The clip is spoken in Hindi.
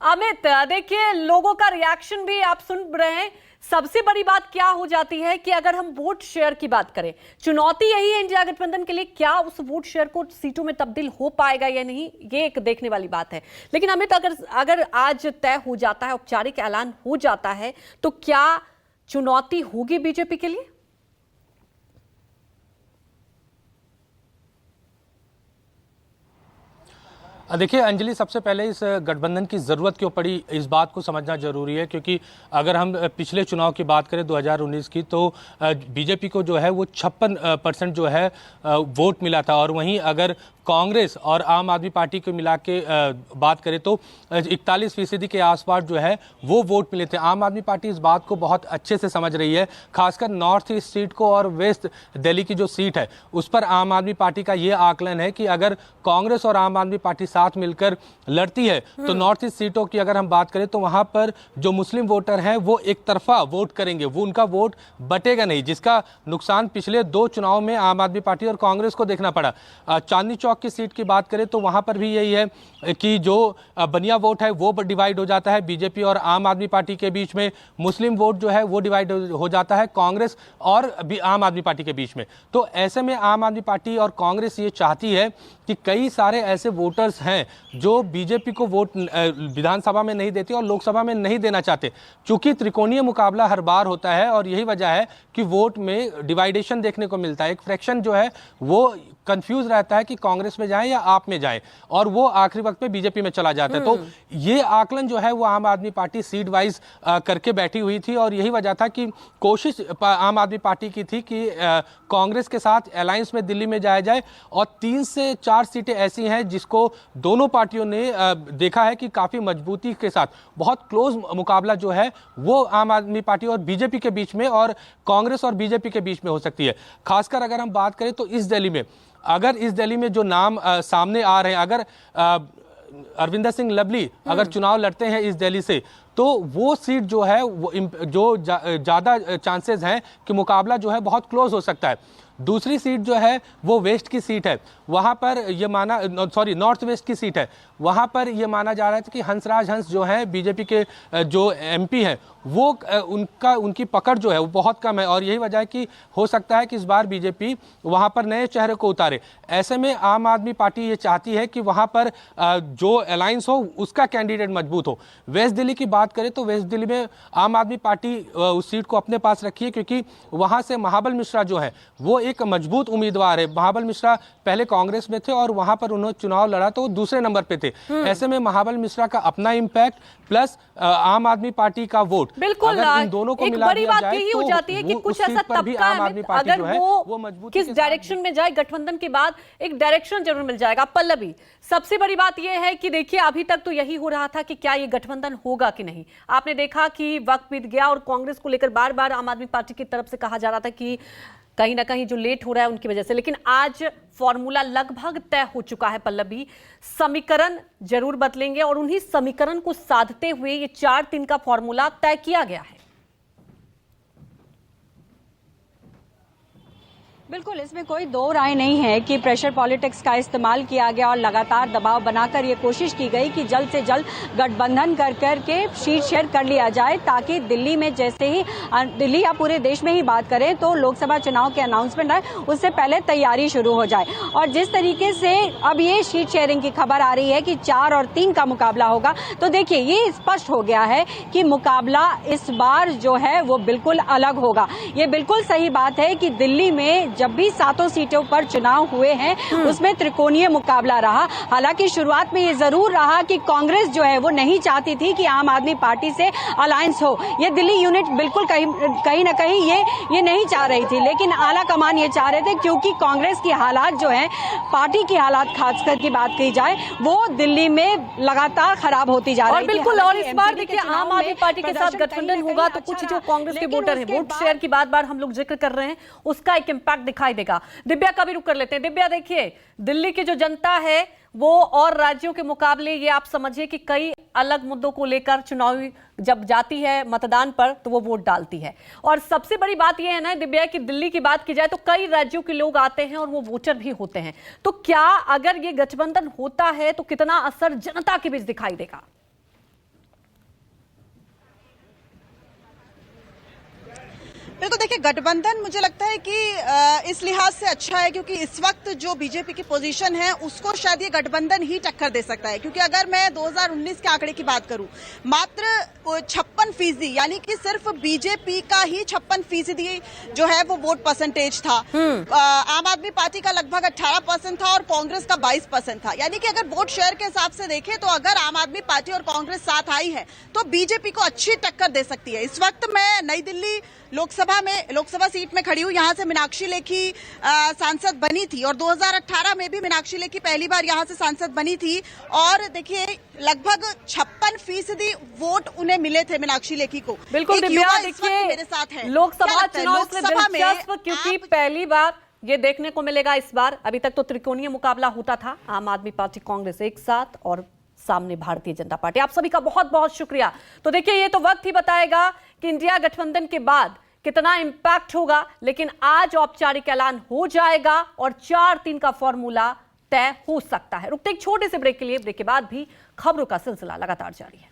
अमित, देखिए लोगों का रिएक्शन भी आप सुन रहे हैं। सबसे बड़ी बात क्या हो जाती है कि अगर हम वोट शेयर की बात करें, चुनौती यही है इंडिया गठबंधन के लिए, क्या उस वोट शेयर को सीटों में तब्दील हो पाएगा या नहीं, ये एक देखने वाली बात है। लेकिन अमित, अगर आज तय हो जाता है, औपचारिक ऐलान हो जाता है, तो क्या चुनौती होगी बीजेपी के लिए? देखिए अंजलि, सबसे पहले इस गठबंधन की ज़रूरत क्यों पड़ी इस बात को समझना जरूरी है, क्योंकि अगर हम पिछले चुनाव की बात करें 2019 की, तो बीजेपी को जो है वो 56% जो है वोट मिला था। और वहीं अगर कांग्रेस और आम आदमी पार्टी को मिला के बात करें तो 41% के आसपास जो है वो वोट मिले थे। आम आदमी पार्टी इस बात को बहुत अच्छे से समझ रही है, खासकर नॉर्थ ईस्ट सीट को और वेस्ट दिल्ली की जो सीट है उस पर आम आदमी पार्टी का ये आकलन है कि अगर कांग्रेस और आम आदमी पार्टी साथ मिलकर लड़ती है तो नॉर्थ ईस्ट सीटों की अगर हम बात करें तो वहां पर जो मुस्लिम वोटर हैं वो एक तरफा वोट करेंगे, वो उनका वोट बटेगा नहीं, जिसका नुकसान पिछले 2 चुनाव में आम आदमी पार्टी और कांग्रेस को देखना पड़ा। चांदनी चौक की सीट की बात करें तो वहां पर भी यही है कि जो बनिया वोट है वो डिवाइड हो जाता है बीजेपी और आम आदमी पार्टी के बीच में, मुस्लिम वोट जो है वो डिवाइड हो जाता है कांग्रेस और आम आदमी पार्टी के बीच में। तो ऐसे में आम आदमी पार्टी और कांग्रेस ये चाहती है कि कई सारे ऐसे वोटर्स हैं जो बीजेपी को वोट विधानसभा में नहीं देते और लोकसभा में नहीं देना चाहते। चूंकि त्रिकोणीय मुकाबला हर बार होता है और यही वजह है कि वोट में डिवाइडेशन देखने को मिलता है। एक फ्रैक्शन जो है वो कंफ्यूज रहता है कि कांग्रेस में जाएं या आप में जाएं, और वो आखिरी वक्त पे बीजेपी में चला जाता है। तो ये आकलन जो है वो आम आदमी पार्टी सीट वाइज करके बैठी हुई थी और यही वजह था कि कोशिश आम आदमी पार्टी की थी कि कांग्रेस के साथ अलायंस में दिल्ली में जाया जाए। और 3 से 4 सीटें ऐसी हैं जिसको दोनों पार्टियों ने देखा है कि काफी मजबूती के साथ बहुत क्लोज मुकाबला जो है वो आम आदमी पार्टी और बीजेपी के बीच में और कांग्रेस और बीजेपी के बीच में हो सकती है। खासकर अगर हम बात करें तो इस दिल्ली में जो नाम सामने आ रहे हैं, अगर अरविंदर सिंह लवली अगर चुनाव लड़ते हैं इस दिल्ली से, तो वो सीट जो है वो जो ज्यादा चांसेस हैं कि मुकाबला जो है बहुत क्लोज हो सकता है। दूसरी सीट जो है वो वेस्ट की सीट है, वहां पर ये नॉर्थ वेस्ट की सीट है, वहां पर ये माना जा रहा था कि हंसराज हंस जो है बीजेपी के जो एमपी हैं वो उनकी पकड़ जो है वो बहुत कम है और यही वजह है कि हो सकता है कि इस बार बीजेपी वहां पर नए चेहरे को उतारे। ऐसे में आम आदमी पार्टी ये चाहती है कि वहां पर जो अलायंस हो उसका कैंडिडेट मजबूत हो। वेस्ट दिल्ली की बात करें तो वेस्ट दिल्ली में आम आदमी पार्टी उस सीट को अपने पास रखी है, क्योंकि वहां से महाबल मिश्रा जो है वो एक मजबूत उम्मीदवार है। महाबल मिश्रा पहले कांग्रेस में थे और वहां पर उन्होंने चुनाव लड़ा तो वो दूसरे नंबर पे थे। ऐसे में महाबल मिश्रा का अपना इंपैक्ट प्लस आम आदमी पार्टी का वोट, बिल्कुल अगर इन दोनों को एक मिला बड़ी दिया बात जाए यही तो हो जाती है कि कुछ ऐसा तबका आम आदमी पार्टी अगर जो है वो मजबूती किस डायरेक्शन में जाए, गठबंधन के बाद एक डायरेक्शन जरूर मिल जाएगा। पल्लवी, सबसे बड़ी बात यह है कि देखिए अभी तक तो यही हो रहा था कि क्या ये गठबंधन होगा कि नहीं। आपने देखा कि वक्त बीत गया और कांग्रेस को लेकर बार बार आम आदमी पार्टी की तरफ से कहा जा रहा था कि कहीं ना कहीं जो लेट हो रहा है उनकी वजह से, लेकिन आज फॉर्मूला लगभग तय हो चुका है। पल्लवी, समीकरण जरूर बदलेंगे और उन्हीं समीकरण को साधते हुए ये 4-3 का फॉर्मूला तय किया गया है। बिल्कुल, इसमें कोई दो राय नहीं है कि प्रेशर पॉलिटिक्स का इस्तेमाल किया गया और लगातार दबाव बनाकर ये कोशिश की गई कि जल्द से जल्द गठबंधन कर करके सीट शेयर कर लिया जाए, ताकि दिल्ली में जैसे ही दिल्ली या पूरे देश में ही बात करें तो लोकसभा चुनाव के अनाउंसमेंट आए उससे पहले तैयारी शुरू हो जाए। और जिस तरीके से अब ये सीट शेयरिंग की खबर आ रही है कि 4 और 3 का मुकाबला होगा, तो देखिए ये स्पष्ट हो गया है कि मुकाबला इस बार जो है वो बिल्कुल अलग होगा। ये बिल्कुल सही बात है कि दिल्ली में जब भी 7 सीटों पर चुनाव हुए हैं उसमें त्रिकोणीय मुकाबला रहा। हालांकि शुरुआत में ये जरूर रहा कि कांग्रेस जो है वो नहीं चाहती थी कि आम आदमी पार्टी से अलायंस हो। ये दिल्ली यूनिट बिल्कुल कहीं ना कहीं ये नहीं चाह रही थी, लेकिन आला कमान ये चाह रहे थे, क्योंकि कांग्रेस की हालात जो है, पार्टी की हालात खासकर की बात की जाए, वो दिल्ली में लगातार खराब होती जा रही थी। बिल्कुल, और इस बार देखिए आम आदमी पार्टी के साथ गठबंधन होगा तो कुछ जो कांग्रेस के वोटर हैं, वोट शेयर की बार-बार हम लोग जिक्र कर रहे हैं, उसका एक इंपैक्ट दिखाई देगा। दिव्या का भी रुक कर लेते हैं। दिव्या, देखिए दिल्ली की जो जनता है वो और राज्यों के मुकाबले ये आप समझिए कि कई अलग मुद्दों को लेकर चुनावी जब जाती है मतदान पर तो वो वोट डालती है। और सबसे बड़ी बात यह है ना दिव्या कि दिल्ली की बात की जाए तो कई राज्यों के लोग आते हैं और वो वोटर भी होते हैं। तो क्या अगर ये गठबंधन होता है तो कितना असर जनता के बीच दिखाई देगा? बिल्कुल, देखिए गठबंधन मुझे लगता है कि इस लिहाज से अच्छा है क्योंकि इस वक्त जो बीजेपी की पोजीशन है उसको शायद ये गठबंधन ही टक्कर दे सकता है। क्योंकि अगर मैं 2019 के आंकड़े की बात करूं, मात्र 56% यानी कि सिर्फ बीजेपी का ही 56% जो है वो वोट परसेंटेज था। आम आदमी पार्टी का लगभग 18% था और कांग्रेस का 22% था। यानी कि अगर वोट शेयर के हिसाब से देखें तो अगर आम आदमी पार्टी और कांग्रेस साथ आई है तो बीजेपी को अच्छी टक्कर दे सकती है। इस वक्त मैं नई दिल्ली लोकसभा सीट में खड़ी हूँ। यहाँ से मीनाक्षी लेखी सांसद बनी थी और 2018 में भी मीनाक्षी लेखी पहली बार यहाँ से सांसद बनी थी और देखिए लगभग 56% वोट उन्हें मिले थे मीनाक्षी लेखी को। बिल्कुल दिव्या, देखिए लोकसभा चुनाव में दिलचस्प क्योंकि पहली बार ये देखने को मिलेगा इस बार। अभी तक तो त्रिकोणीय मुकाबला होता था, आम आदमी पार्टी कांग्रेस एक साथ और सामने भारतीय जनता पार्टी। आप सभी का बहुत बहुत शुक्रिया। तो देखिए ये तो वक्त ही बताएगा कि इंडिया गठबंधन के बाद कितना इंपैक्ट होगा, लेकिन आज औपचारिक ऐलान हो जाएगा और 4-3 का फॉर्मूला तय हो सकता है। रुकते एक छोटे से ब्रेक के लिए, ब्रेक के बाद भी खबरों का सिलसिला लगातार जारी है।